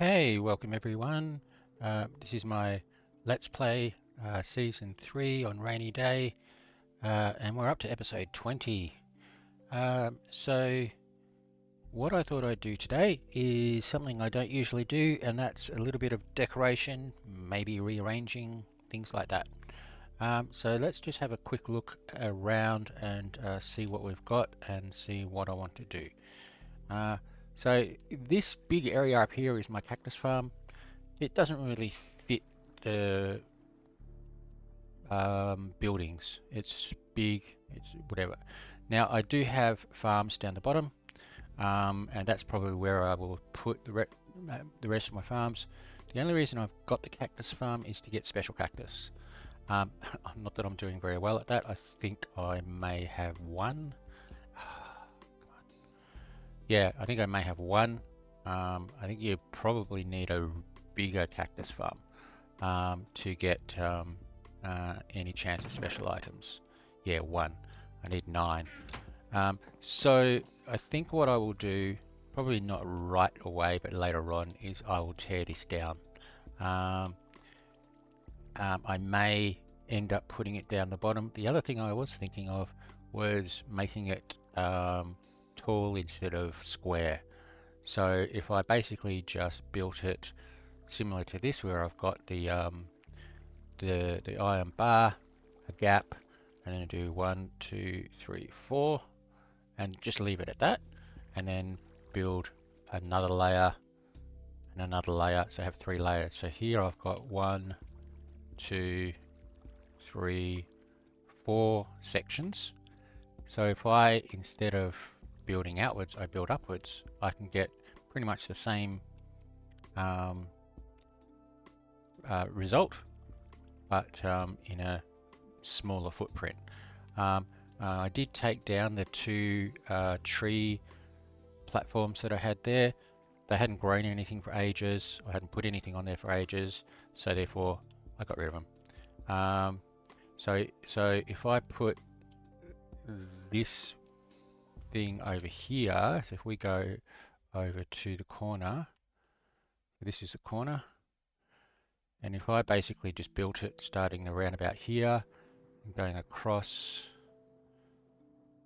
Okay, welcome everyone. This is my Let's Play Season 3 on Rainy Day, and we're up to episode 20. So what I thought I'd do today is something I don't usually do, and that's a little bit of decoration, maybe rearranging, things like that. So let's just have a quick look around and see what we've got and see what I want to do. So this big area up here is my cactus farm. It doesn't really fit the buildings. It's big, it's whatever. Now I do have farms down the bottom, and that's probably where I will put the rest of my farms. The only reason I've got the cactus farm is to get special cactus. Not that I'm doing very well at that. I think I may have one. Yeah, I think I may have one. I think you probably need a bigger cactus farm to get any chance of special items. Yeah, one. I need 9. So I think what I will do, probably not right away, but later on, is I will tear this down. I may end up putting it down the bottom. The other thing I was thinking of was making it tall instead of square. So if I basically just built it similar to this, where I've got the iron bar, a gap, and then do 1, 2, 3, 4, and just leave it at that, and then build another layer and another layer. So I have 3 layers. So here I've got 1, 2, 3, 4 sections. So if I, instead of building outwards, I build upwards, I can get pretty much the same result, but in a smaller footprint. I did take down the 2 tree platforms that I had there. They hadn't grown anything for ages. I hadn't put anything on there for ages, so therefore I got rid of them. So if I put this thing over here, so if we go over to the corner, this is the corner, and if I basically just built it starting around about here and going across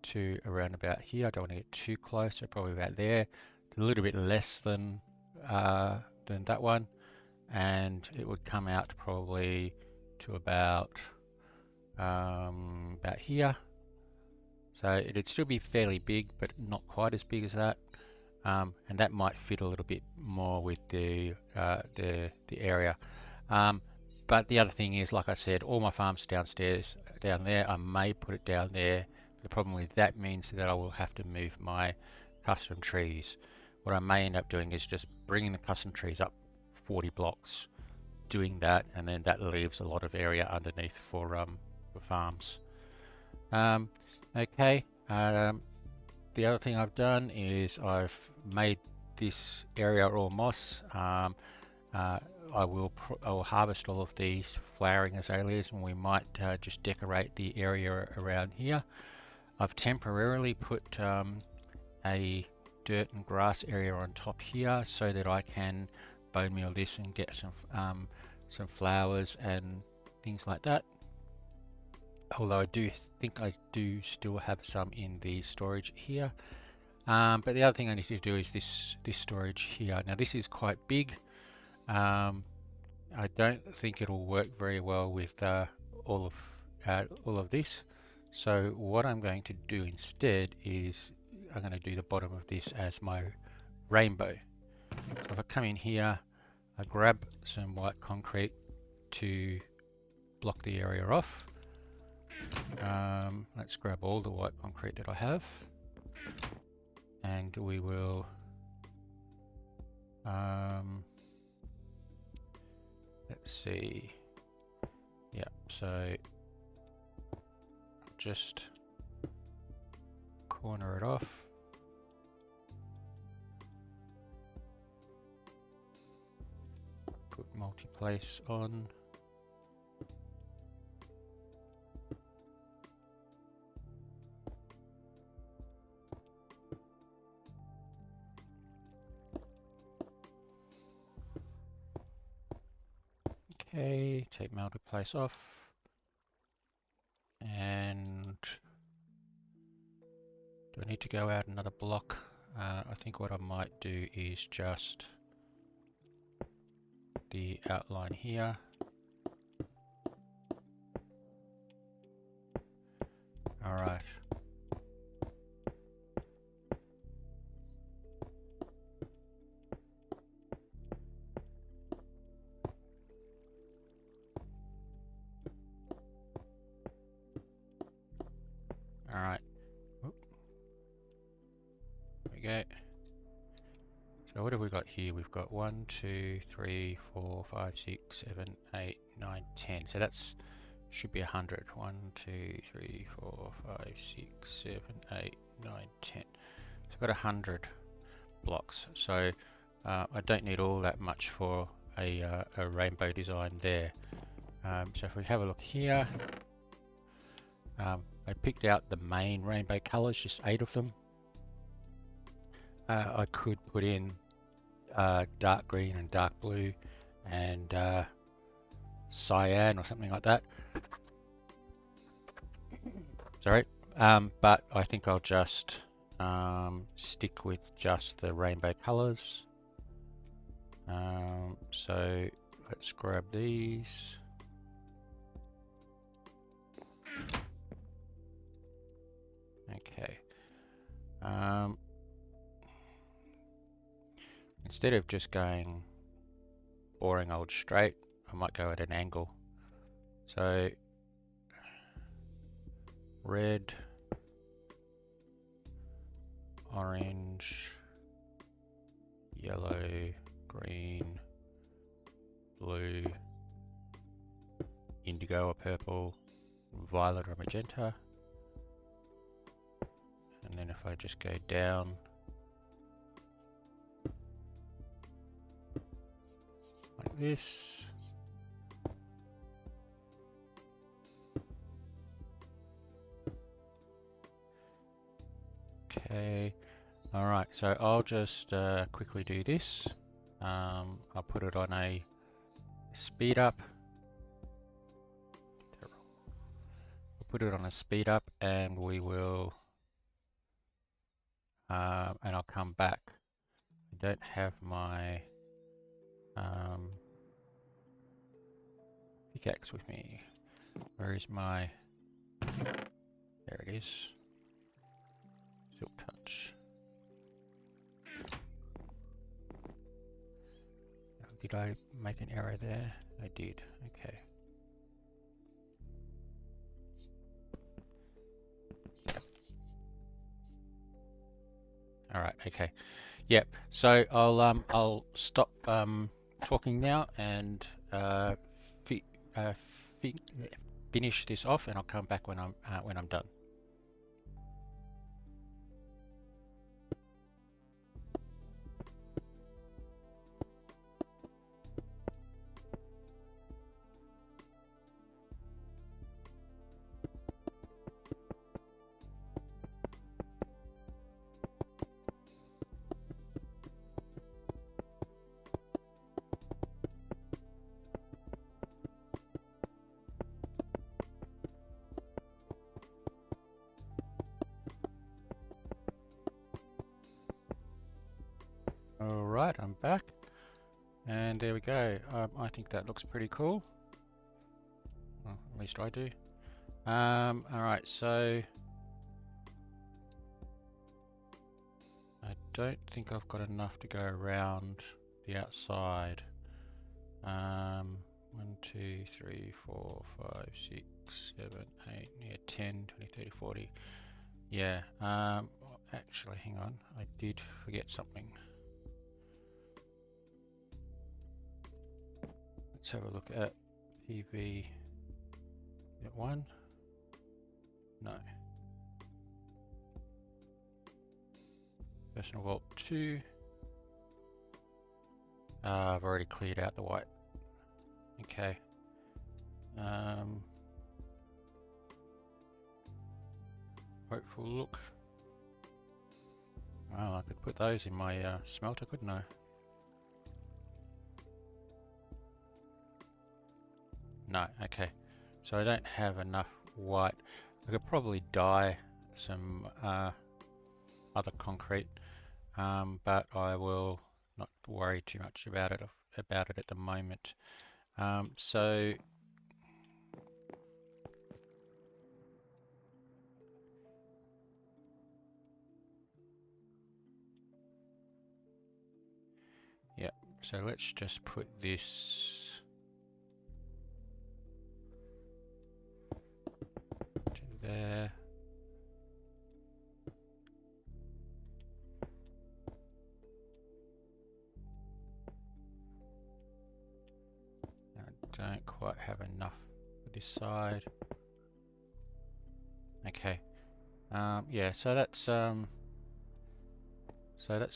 to around about here, I don't want to get too close, so probably about there. It's a little bit less than that one, and it would come out probably to about here. So it'd still be fairly big, but not quite as big as that, and that might fit a little bit more with the area. But the other thing is, like I said, all my farms are downstairs, down there. I may put it down there. The problem with that means that I will have to move my custom trees. What I may end up doing is just bringing the custom trees up 40 blocks, doing that, and then that leaves a lot of area underneath for farms. Okay, the other thing I've done is I've made this area all moss. I will harvest all of these flowering azaleas, and we might just decorate the area around here. I've temporarily put a dirt and grass area on top here so that I can bone meal this and get some flowers and things like that. Although I do think I do still have some in the storage here. But the other thing I need to do is this storage here. Now this is quite big. I don't think it'll work very well with all of this. So what I'm going to do instead is I'm going to do the bottom of this as my rainbow. So if I come in here, I grab some white concrete to block the area off. Let's grab all the white concrete that I have, and we will let's see. Yeah, so just corner it off. Put multi-place on. Okay, take multiplace off. And do I need to go out another block? I think what I might do is just the outline here. Alright. Alright. There we go. So what have we got here? We've got 1, 2, 3, 4, 5, 6, 7, 8, 9, 10. So that's should be 100. 1, 2, 3, 4, 5, 6, 7, 8, 9, 10. So I've got 100 blocks. So I don't need all that much for a rainbow design there. So if we have a look here, I picked out the main rainbow colors, just 8 of them. I could put in dark green and dark blue and cyan or something like that. Sorry, but I think I'll just stick with just the rainbow colors. So let's grab these. Okay. Instead of just going boring old straight, I might go at an angle. So red, orange, yellow, green, blue, indigo or purple, violet or magenta. And then if I just go down like this, okay, alright, so I'll just quickly do this. I'll put it on a speed up. I'll put it on a speed up and we will and I'll come back. I don't have my pickaxe with me. Where is my... There it is. Silk touch. Did I make an error there? I did. Okay. All right. Okay. Yep. So I'll stop talking now and finish this off, and I'll come back when I'm done. Alright, I'm back, and there we go. I think that looks pretty cool. Well, at least I do. Alright, so I don't think I've got enough to go around the outside. 1, 2, 3, 4, 5, 6, 7, 8, yeah, 10, 20, 30, 40. Yeah, actually, hang on, I did forget something. Let's have a look at PV 1. No. Personal vault 2. I've already cleared out the white. Okay. Hopeful look. Well, I could put those in my smelter, couldn't I? No, okay. So I don't have enough white. I could probably dye some other concrete, but I will not worry too much about it at the moment. So yeah, so let's just put this to there. I don't quite have enough for this side. Okay. Yeah, so that's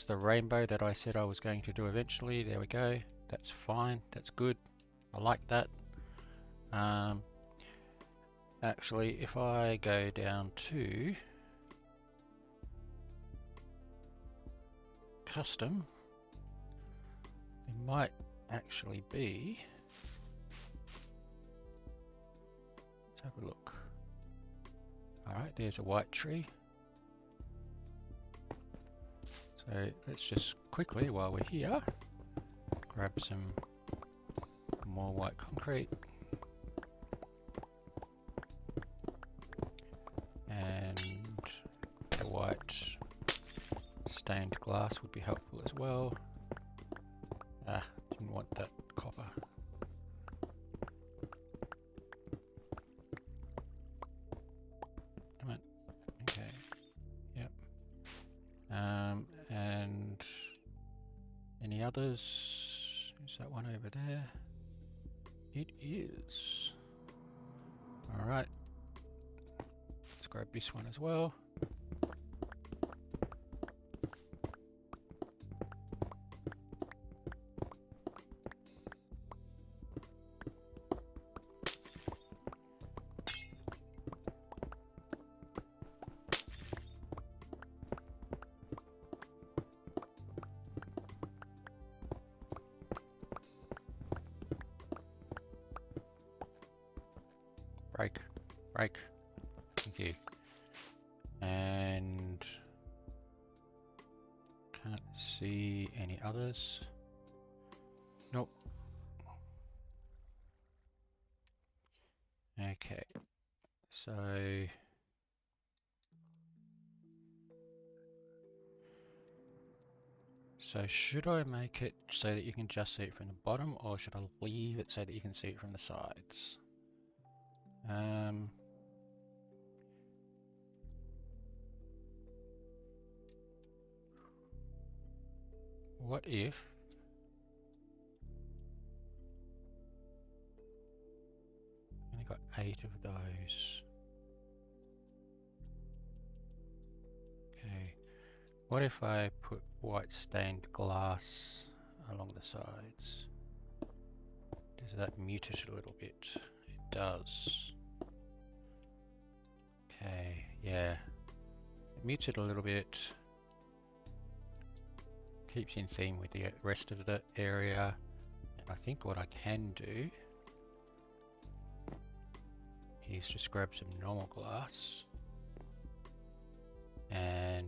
the rainbow that I said I was going to do eventually. There we go. That's fine. That's good. I like that. Actually, if I go down to custom, it might actually be. Let's have a look. Alright, there's a white tree. So let's just quickly, while we're here, grab some more white concrete. And the white stained glass would be helpful as well. Didn't want that copper. Come on. Okay. Yep. And any others? Is that one over there? It is. All right. Let's grab this one as well. Break. Thank you. And can't see any others. Nope. Okay. So should I make it so that you can just see it from the bottom, or should I leave it so that you can see it from the sides? What if I only got 8 of those? Okay. What if I put white stained glass along the sides? Does that mute it a little bit? It does. Okay, yeah. It mutes it a little bit. Keeps in theme with the rest of the area. And I think what I can do is just grab some normal glass and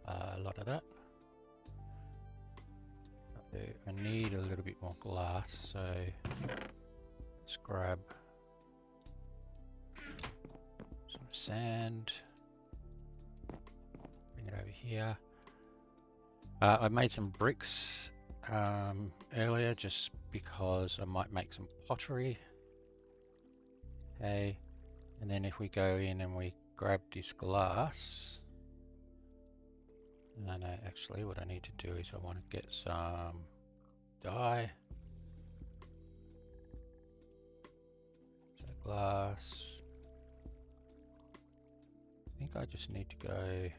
a lot of that. I need a little bit more glass, so let's grab some sand, bring it over here. I made some bricks earlier just because I might make some pottery. Okay, and then if we go in and we grab this glass, no, actually what I need to do is I want to get some dye. So glass. I think I just need to go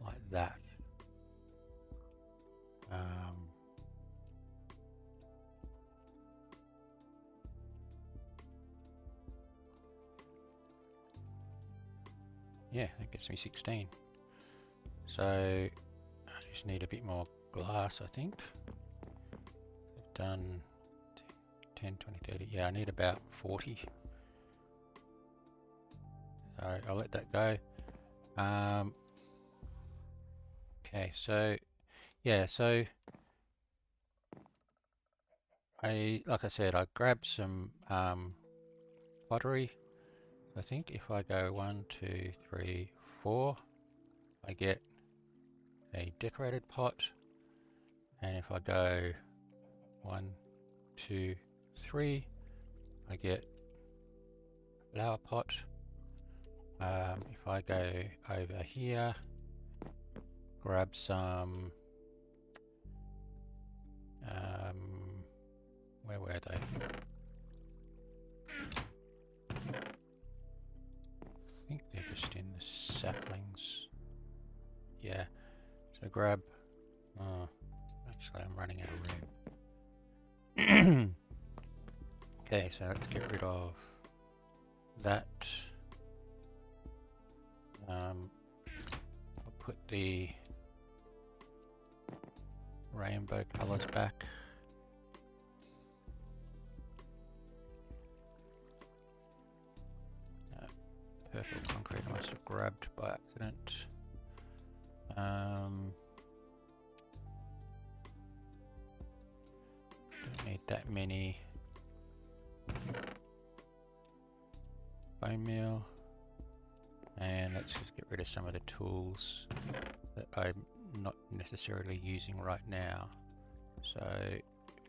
like that. Yeah, that gets me 16. So I just need a bit more glass, I think. I've done 10, 20, 30. Yeah, I need about 40. So I'll let that go. Okay, so yeah, so like I said, I grabbed some pottery. I think if I go 1, 2, 3, 4, I get a decorated pot, and if I go 1, 2, 3, I get a flower pot. If I go over here, grab some, where were they? I think they're just in the saplings. Yeah, so grab, actually I'm running out of room. Okay, so let's get rid of that. I'll put the rainbow colors back. Purple concrete I must have grabbed by accident. Don't need that many. Bone meal. And let's just get rid of some of the tools that I'm not necessarily using right now. So,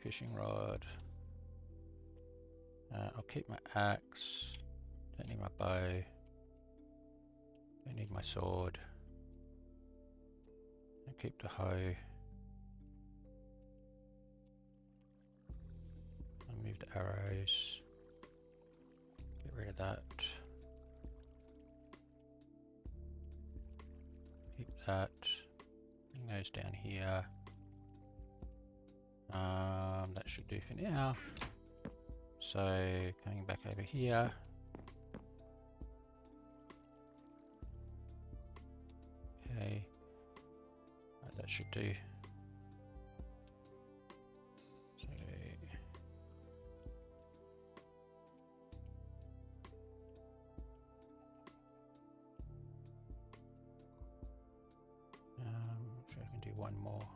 fishing rod. I'll keep my axe. Don't need my bow. Don't need my sword. I'll keep the hoe. I'll move the arrows. Get rid of that. Keep that. Bring those down here. That should do for now. So coming back over here. Okay. That should do. So I'm sure I can do one more.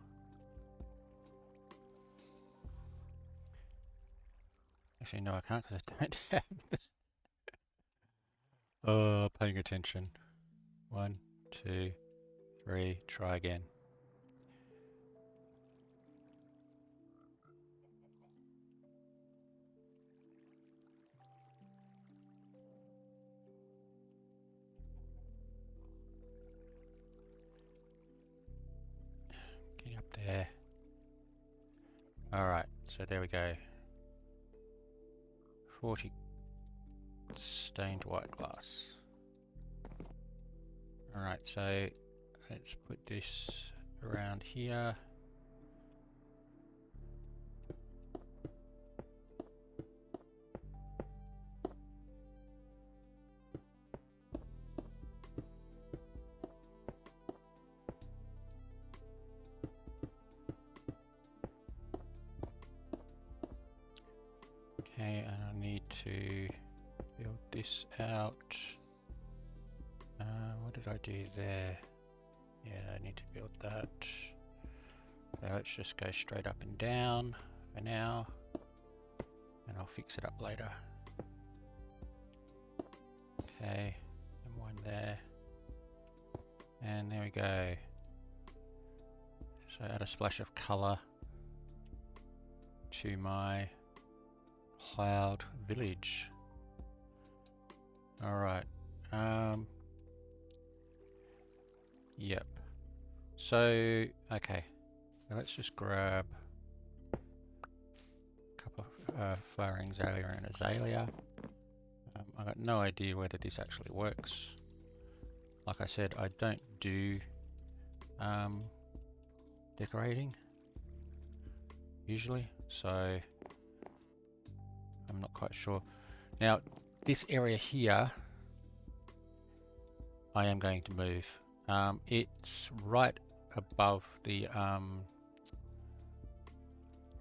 Actually, no, I can't because I don't have the... paying attention. 1, 2, 3, try again. Get up there. Alright, so there we go. 40 stained white glass. Alright, so let's put this around here. Okay, and I need to build this out. What did I do there? Yeah, I need to build that. So let's just go straight up and down for now, and I'll fix it up later. Okay, and one there, and there we go. So add a splash of color to my cloud village. All right. Yep. So, okay. Now let's just grab a couple of flowering azalea and azalea. I got no idea whether this actually works. Like I said, I don't do decorating usually, so I'm not quite sure. Now, this area here I am going to move. It's right above the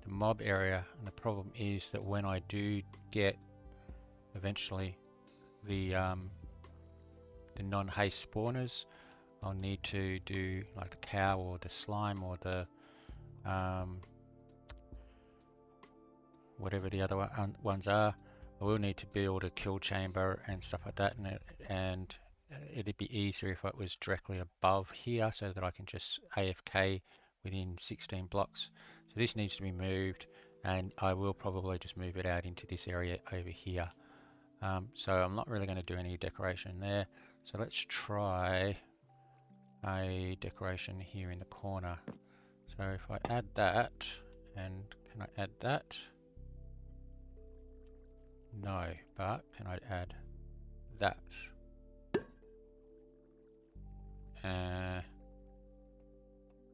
mob area, and the problem is that when I do get eventually the non-haste spawners, I'll need to do like the cow or the slime or the whatever the other ones are. I will need to build a kill chamber and stuff like that, and it'd be easier if it was directly above here so that I can just AFK within 16 blocks. So this needs to be moved, and I will probably just move it out into this area over here. So I'm not really going to do any decoration there. So let's try a decoration here in the corner. So if I add that, and can I add that? No, but can I add that?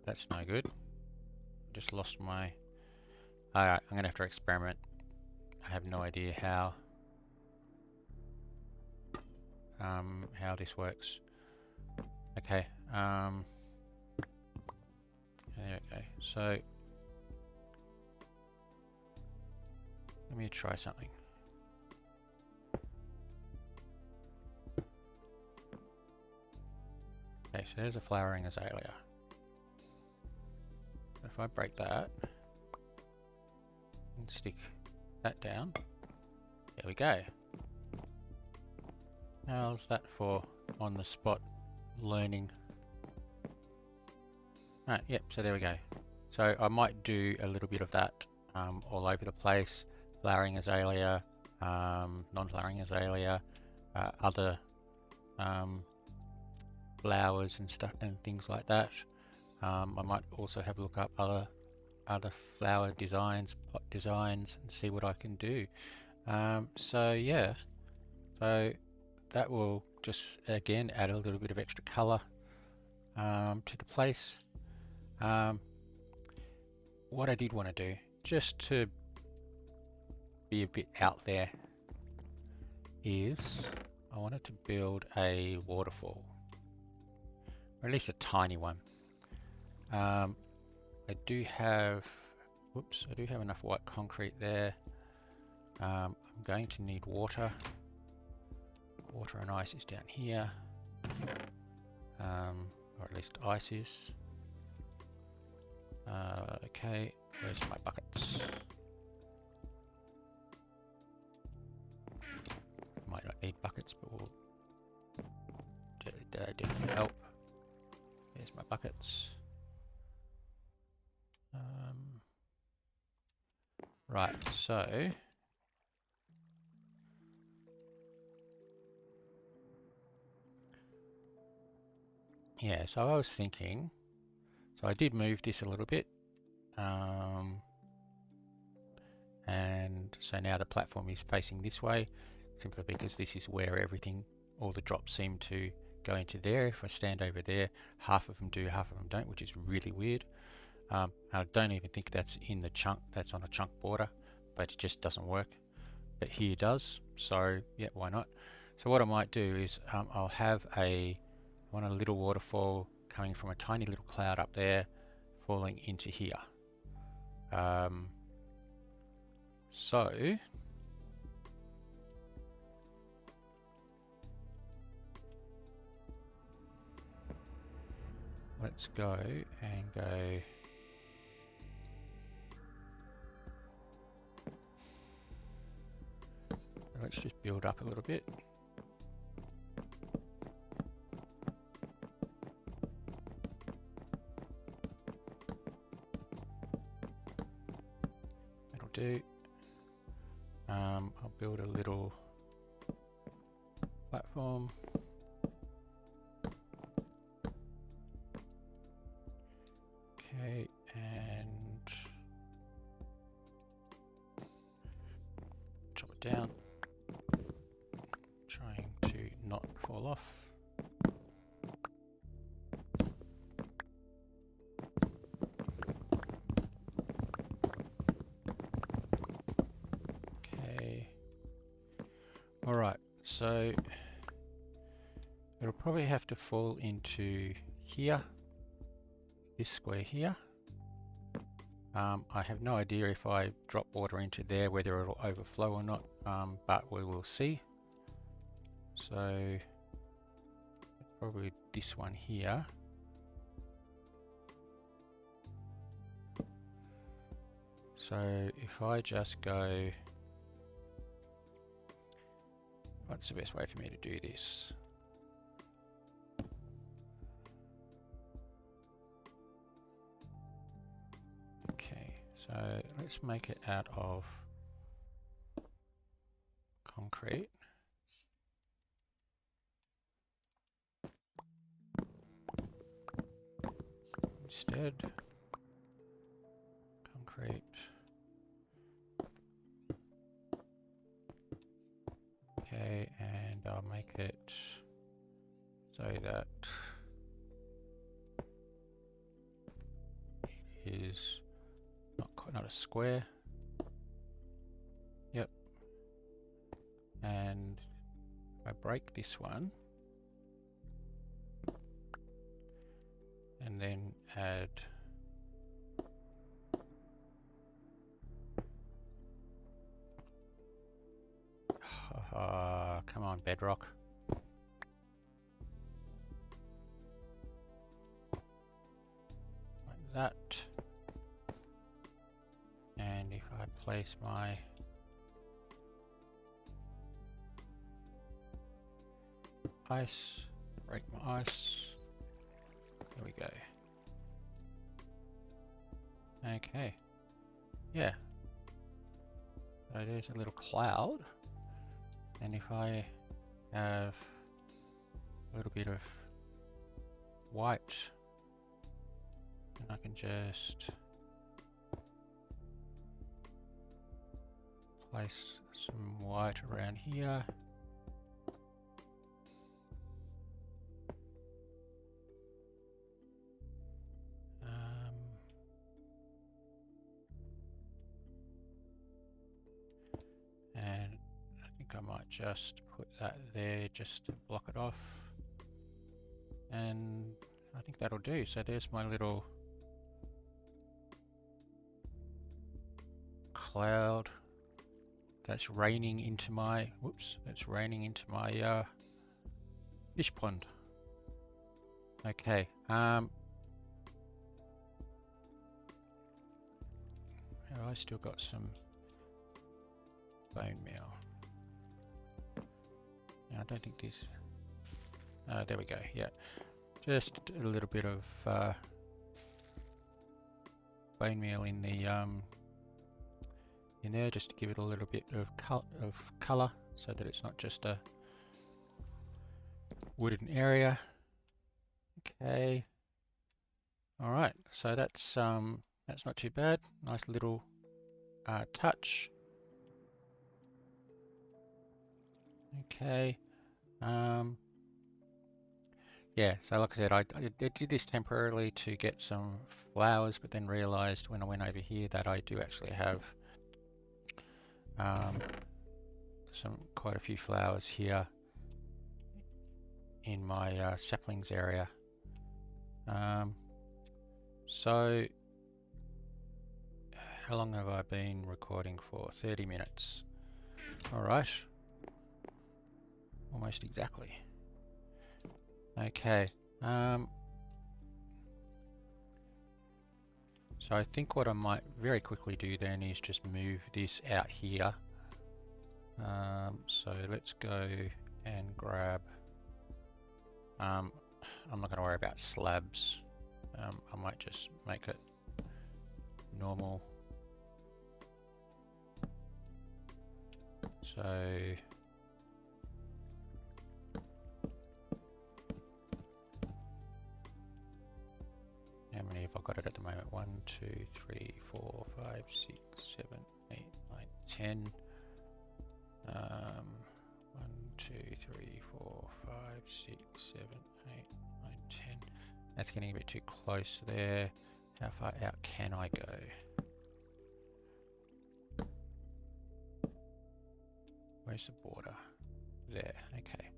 That's no good. Just lost my... Alright, I'm gonna have to experiment. I have no idea how this works. Okay, there we go. So let me try something. Okay, so there's a flowering azalea. If I break that and stick that down, there we go. How's that for on the spot learning? Ah, yep, so there we go. So I might do a little bit of that all over the place. Flowering azalea, non-flowering azalea, other flowers and stuff and things like that. I might also have a look up other flower designs, pot designs, and see what I can do. So yeah, so that will just again add a little bit of extra color to the place. What I did want to do, just to be a bit out there, is I wanted to build a waterfall, or at least a tiny one. I do have, whoops, I do have enough white concrete there. I'm going to need water. Water and ice is down here, or at least ice is. Okay, where's my buckets? Might not need buckets, but we'll definitely help. There's my buckets. Right, so yeah, so I was thinking, so I did move this a little bit, and so now the platform is facing this way, simply because this is where everything, all the drops seem to go into there. If I stand over there, half of them do, half of them don't, which is really weird. I don't even think that's in the chunk, that's on a chunk border, but it just doesn't work. But here does, so yeah, why not? So what I might do is I'll have I want a little waterfall coming from a tiny little cloud up there, falling into here. So let's go and go. Let's just build up a little bit. That'll do. I'll build a little platform. Okay, and chop it down. Trying to not fall off. Okay. All right. So It'll probably have to fall into here, this square here. I have no idea if I drop water into there whether it'll overflow or not, but we will see. So probably this one here. So if I just go, what's the best way for me to do this? Okay, so let's make it out of concrete. Instead, concrete. Okay, and I'll make it so that it is not a square. Yep. And if I break this one and then add come on, Bedrock. Like that. And if I place my ice, break my ice, there we go. Okay. Yeah. So there's a little cloud. And if I have a little bit of white, and I can just place some white around here. And I think I might just put that there just to block it off. And I think that'll do. So there's my little cloud that's raining into my, that's raining into my fish pond. Okay. Have I still got some bone meal? No, I don't think this. There we go. Yeah, just a little bit of bone meal in the in there, just to give it a little bit of color, so that it's not just a wooden area. Okay. All right. So that's not too bad. Nice little touch. Okay. Yeah, so like I said, I did this temporarily to get some flowers, but then realized when I went over here that I do actually have quite a few flowers here in my saplings area. So how long have I been recording for? 30 minutes. All right. Almost exactly. Okay. So I think what I might very quickly do then is just move this out here. So let's go and grab, I'm not going to worry about slabs. I might just make it normal. So how many have I got it at the moment? 1, 2, 3, 4, 5, 6, 7, 8, 9, 10. 1, 2, 3, 4, 5, 6, 7, 8, 9, 10. That's getting a bit too close there. How far out can I go? Where's the border? There. Okay.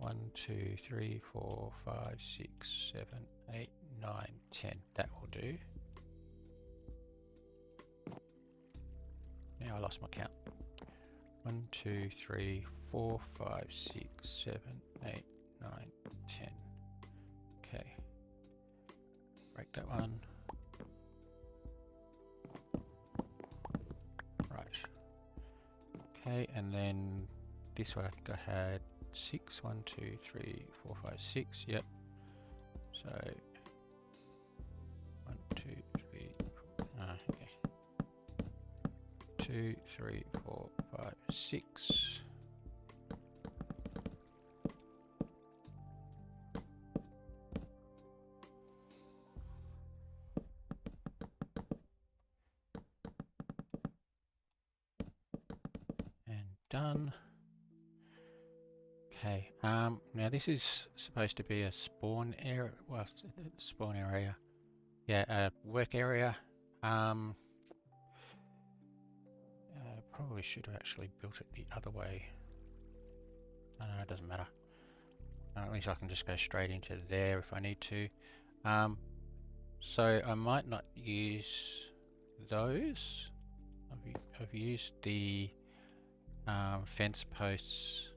1, 2, 3, 4, 5, 6, 7, 8, 9, 10. That will do. Now I lost my count. 1, 2, 3, 4, 5, 6, 7, 8, 9, 10. Okay. Break that one. Right. Okay, and then this way I think I had 6. 1, 2, 3, 4, 5, 6. Yep. So 1, 2, 3, 4. Okay. 2, 3, 4, 5, 6. And done. Okay. Now this is supposed to be a spawn area. Well, spawn area. Yeah, a work area. Probably should have actually built it the other way. It doesn't matter. At least I can just go straight into there if I need to. So I might not use those. I've used the fence posts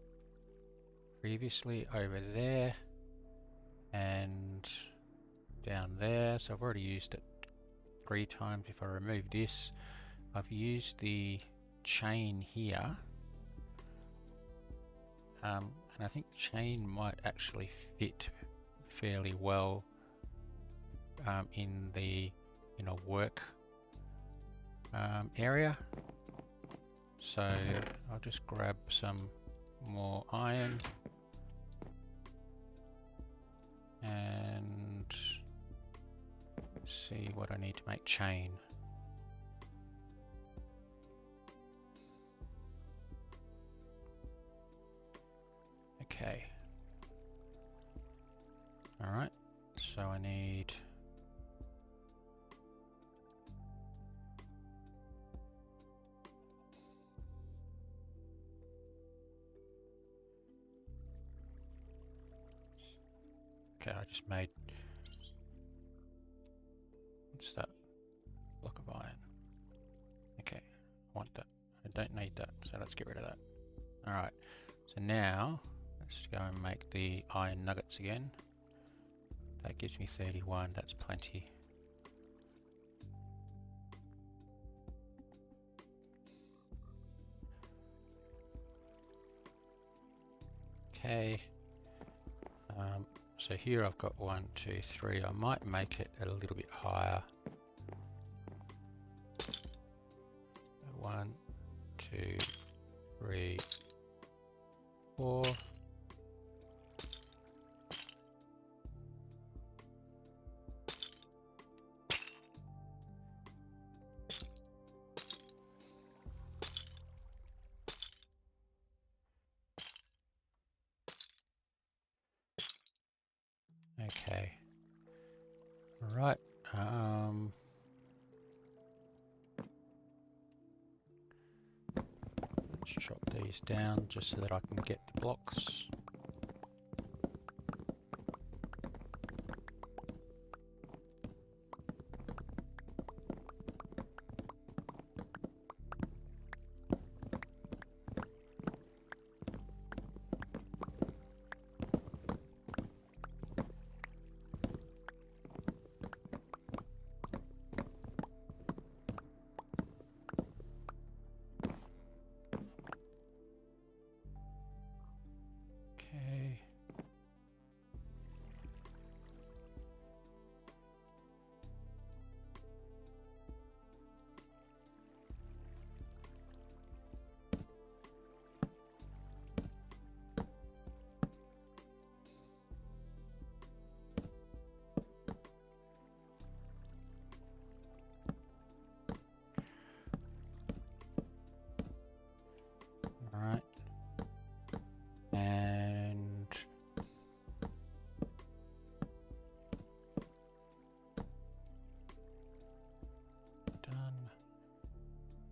previously over there and down there. So I've already used it 3 times. If I remove this, I've used the chain here, and I think chain might actually fit fairly well in the work area. So I'll just grab some more iron and see what I need to make chain. Okay. All right. So I need okay, I just made what's that? Block of iron. Okay, I want that. I don't need that, so let's get rid of that. All right. So now let's go and make the iron nuggets again. That gives me 31. That's plenty. Okay. So here I've got 1, 2, 3. I might make it a little bit higher. 1, 2, 3, 4. Okay. Right. Let's chop these down just so that I can get the blocks. Okay. All right. And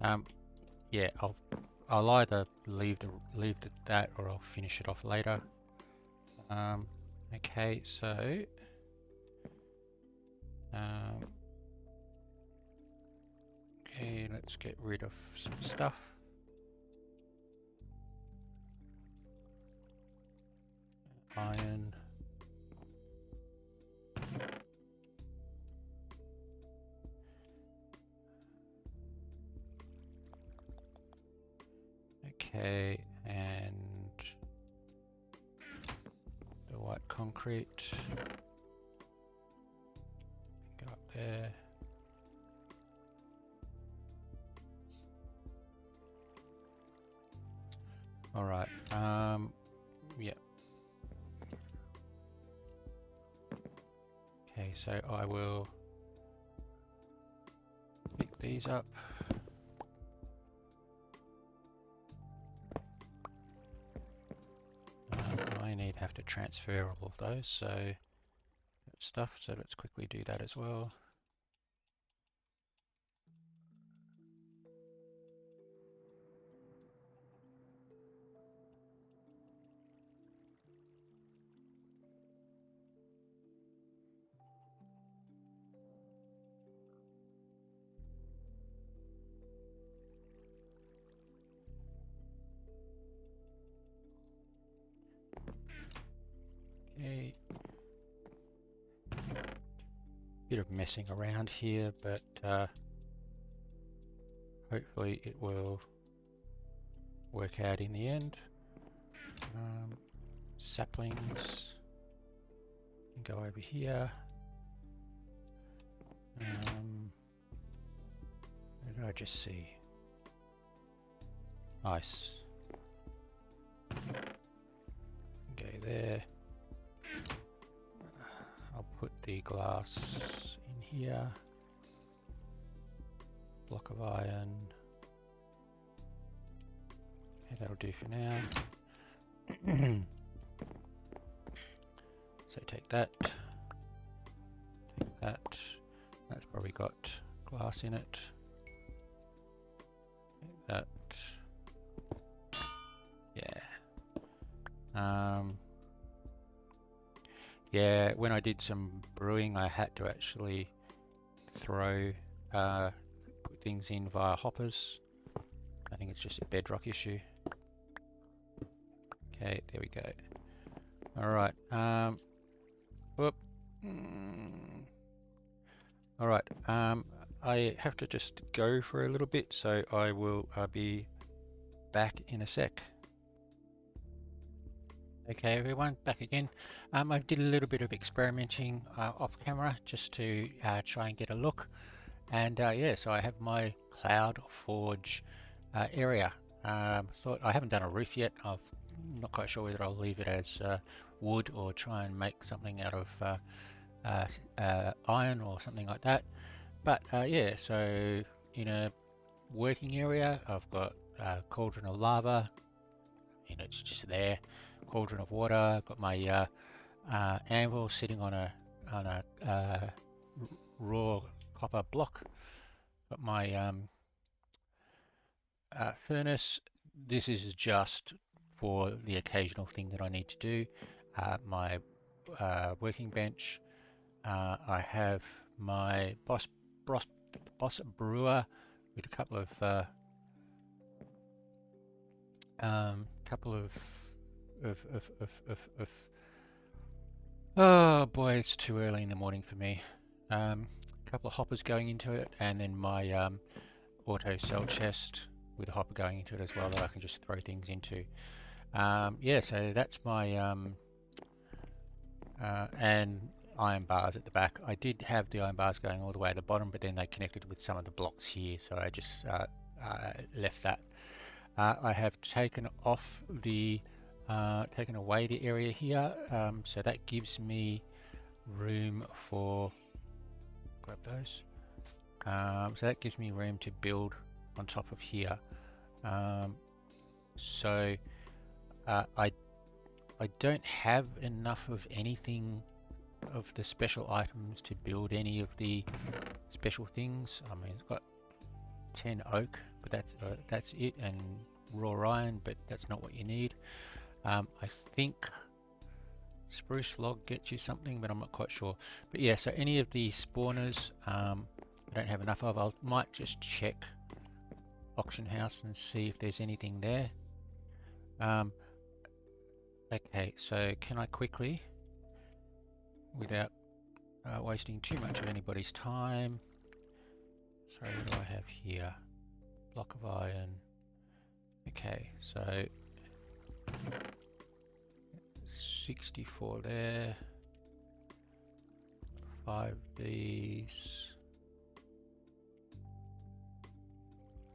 done. Yeah, I'll either leave that or I'll finish it off later. Okay, so okay, let's get rid of some stuff. Iron. Okay, and the white concrete. Go up there. All right. Yeah. Okay, so I will pick these up. I need have to transfer all of those, so that stuff. So let's quickly do that as well. Okay. Bit of messing around here, but hopefully it will work out in the end. Saplings. Go over here. What did I just see? Ice. Go there. I'll put the glass in here. Block of iron. Okay, that'll do for now. So take that. Take that. That's probably got glass in it. Take that. Yeah. Yeah, when I did some brewing, I had to actually put things in via hoppers. I think it's just a Bedrock issue. Okay, there we go. All right. Whoop. All right. I have to just go for a little bit, so I will be back in a sec. Okay, everyone, back again. I did a little bit of experimenting off camera just to try and get a look, and yeah, so I have my Cloud Forge area. Thought I haven't done a roof yet. I'm not quite sure whether I'll leave it as wood or try and make something out of iron or something like that. But yeah, so in a working area, I've got a cauldron of lava. You know, it's just there. Cauldron of water. Got my anvil sitting on a raw copper block. Got my furnace. This is just for the occasional thing that I need to do. My working bench. I have my boss brewer with a couple of oh boy, it's too early in the morning for me. A couple of hoppers going into it, and then my auto cell chest with a hopper going into it as well that I can just throw things into. Yeah, so that's my and iron bars at the back. I did have the iron bars going all the way at the bottom, but then they connected with some of the blocks here, so I just left that. I have taken off the taken away the area here, so that gives me room for grab those. So that gives me room to build on top of here. So I don't have enough of anything of the special items to build any of the special things. I mean, it's got 10 oak, but that's it, and raw iron, but that's not what you need. I think spruce log gets you something, but I'm not quite sure. But yeah, so any of the spawners I don't have enough of. I might just check auction house and see if there's anything there. Okay, so can I quickly, without wasting too much of anybody's time, sorry, what do I have here? Block of iron. Okay, so 64 there, 5 of these,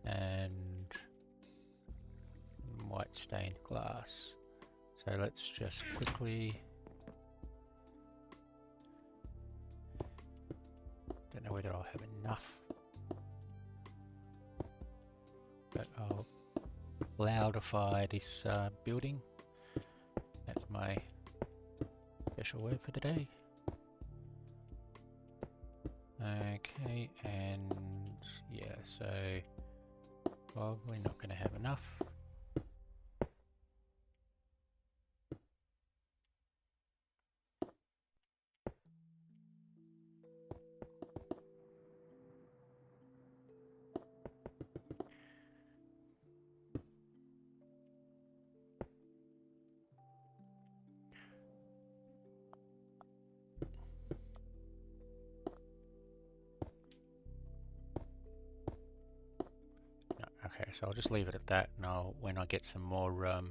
and white stained glass. So let's just quickly, don't know whether I'll have enough, but I'll loudify this building. That's my special word for the day. Okay, and yeah, so probably not going to have enough. Okay, so I'll just leave it at that, and when I get some more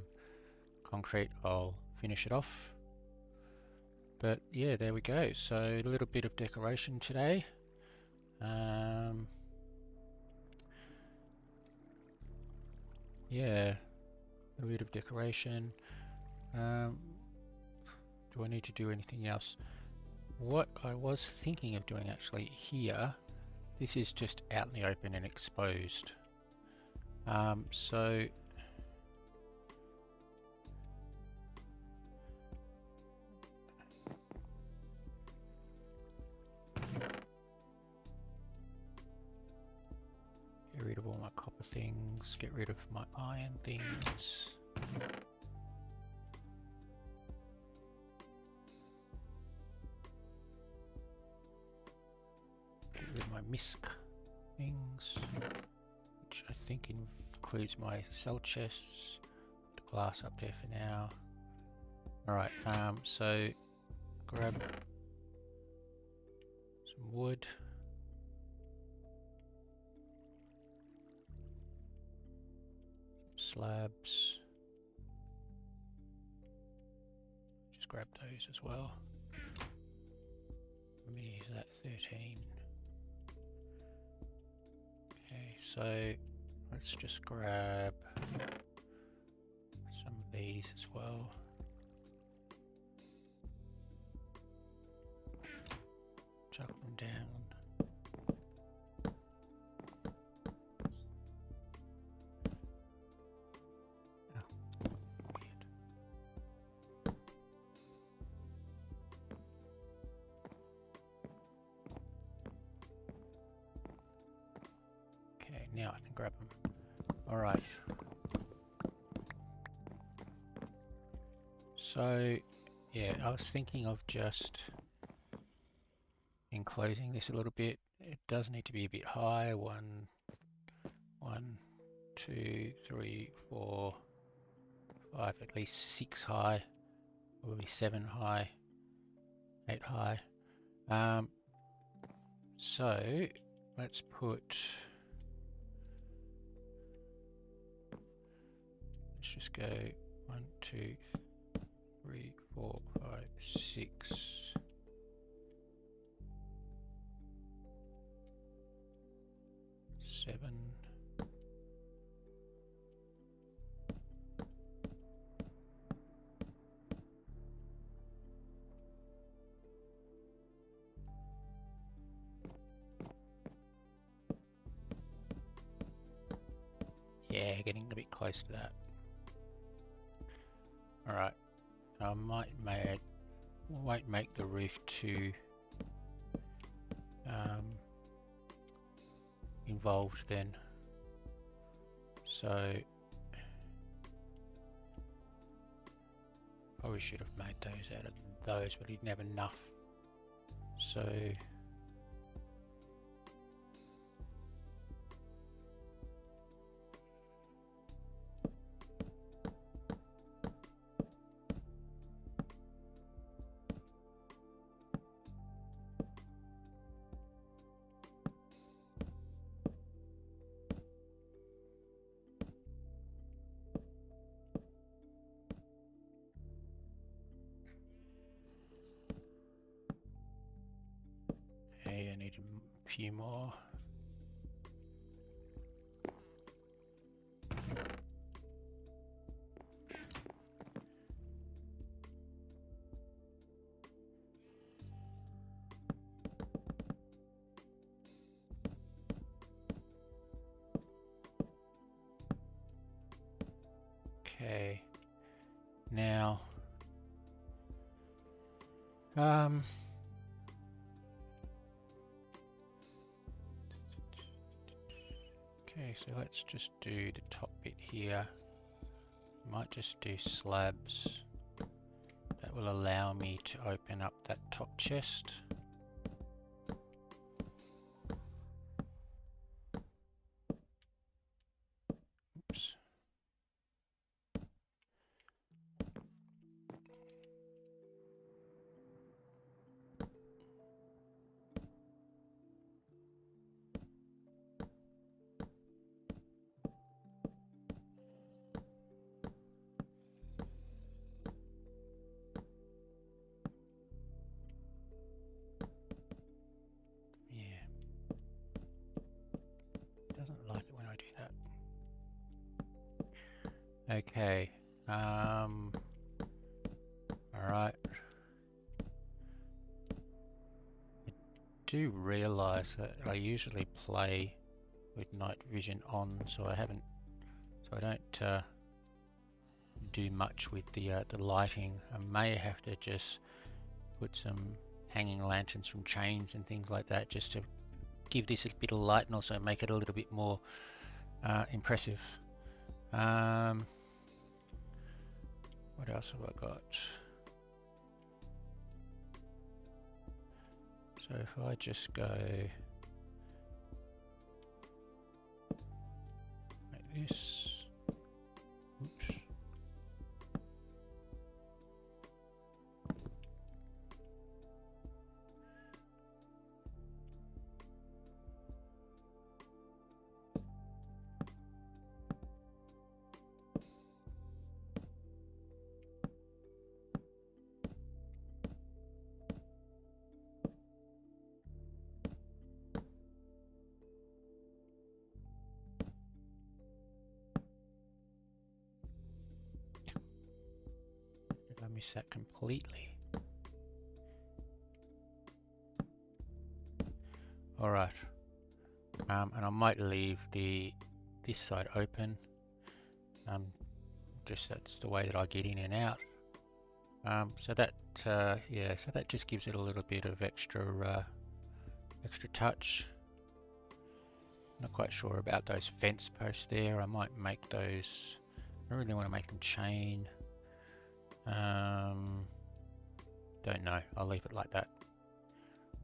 concrete, I'll finish it off. But yeah, there we go. So a little bit of decoration today. Yeah, a little bit of decoration. Do I need to do anything else? What I was thinking of doing actually here, this is just out in the open and exposed. So get rid of all my copper things, get rid of my iron things. Get rid of my misc things, which I think includes my cell chests. Put the glass up there for now. Alright, so grab some wood. Slabs. Just grab those as well. How many is that? 13. Okay, so let's just grab some of these as well. Chuck them down. Now I can grab them. Alright. So, yeah, I was thinking of just enclosing this a little bit. It does need to be a bit high. 1, 2, 3, 4, 5, at least 6 high. Probably 7 high. 8 high. So, let's put... Let's just go 1, 2, 3, 4, 5, 6. 7. Yeah, getting a bit close to that. Alright, I won't make the roof too involved then. So probably should have made those out of those, but he didn't have enough. So I need a few more. Okay, now okay, so let's just do the top bit here. Might just do slabs. That will allow me to open up that top chest. Oops. Doesn't like it when I do that. Okay. Alright. I do realise that I usually play with night vision on, so I don't do much with the lighting. I may have to just put some hanging lanterns from chains and things like that, just to give this a bit of light and also make it a little bit more impressive. What else have I got? So if I just go like this, oops. I miss that completely. Alright, and I might leave this side open. Just that's the way that I get in and out. So that so that just gives it a little bit of extra touch. Not quite sure about those fence posts there. I might make those. I don't really want to make them chain. Don't know. I'll leave it like that.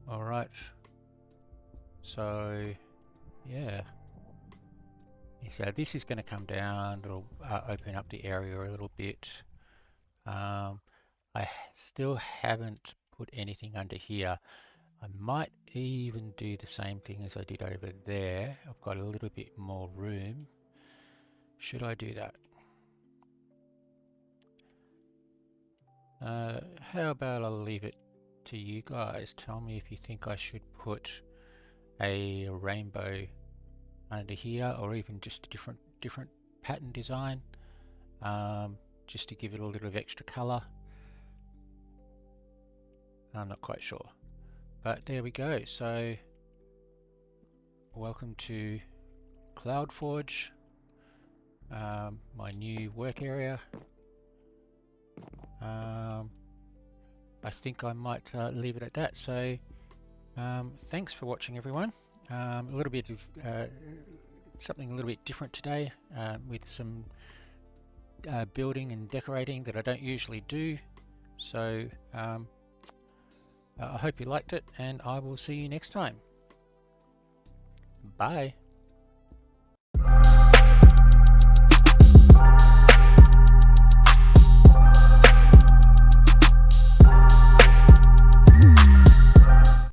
All right. So yeah. So this is going to come down. It'll open up the area a little bit. I still haven't put anything under here. I might even do the same thing as I did over there. I've got a little bit more room. Should I do that? How about I'll leave it to you guys. Tell me if you think I should put a rainbow under here, or even just a different pattern design, just to give it a little bit of extra color. I'm not quite sure, but there we go. So welcome to CloudForge, my new work area. I think I might leave it at that. So thanks for watching, everyone. A little bit of something a little bit different today, with some building and decorating that I don't usually do. So I hope you liked it, and I will see you next time. Bye.